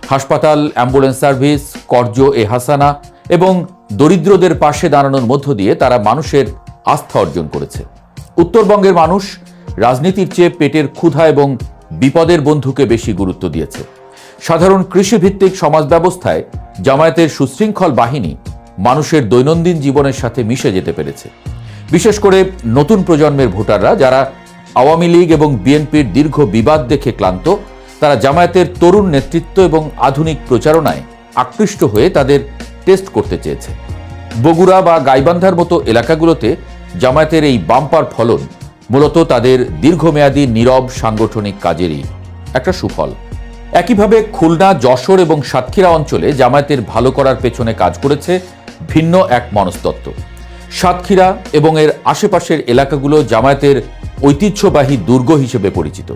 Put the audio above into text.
হাসপাতাল, ambulance service, কর্জ-এ-হাসানা এবং দরিদ্রদের পাশে দাঁড়ানোর মধ্য দিয়ে তারা মানুষের আস্থা অর্জন করেছে। উত্তরবঙ্গের মানুষ রাজনীতির চেয়ে পেটের ক্ষুধা এবং বিপদের বন্ধুকে বেশি গুরুত্ব দিয়েছে। সাধারণ কৃষিভিত্তিক সমাজ ব্যবস্থায় জামায়াতের সুশৃঙ্খল বাহিনী মানুষের দৈনন্দিন জীবনের সাথে মিশে যেতে পেরেছে। বিশেষ করে নতুন প্রজন্মের ভোটাররা, যারা আওয়ামী লীগ এবং বিএনপির দীর্ঘ বিবাদ দেখে ক্লান্ত, তারা জামায়াতের তরুণ নেতৃত্ব এবং আধুনিক প্রচারণায় আকৃষ্ট হয়ে তাদের টেস্ট করতে চেয়েছে। বগুড়া বা গাইবান্ধার মতো এলাকাগুলোতে জামায়াতের এই বাম্পার ফলন মূলত তাদের দীর্ঘমেয়াদী নীরব সাংগঠনিক কাজেরই একটা সুফল। একইভাবে খুলনা, যশোর এবং সাতক্ষীরা অঞ্চলে জামায়াতের ভালো করার পেছনে কাজ করেছে ভিন্ন এক মনস্তত্ত্ব। সাতক্ষীরা এবং এর আশেপাশের এলাকাগুলো জামায়াতের ঐতিহ্যবাহী দুর্গ হিসেবে পরিচিত।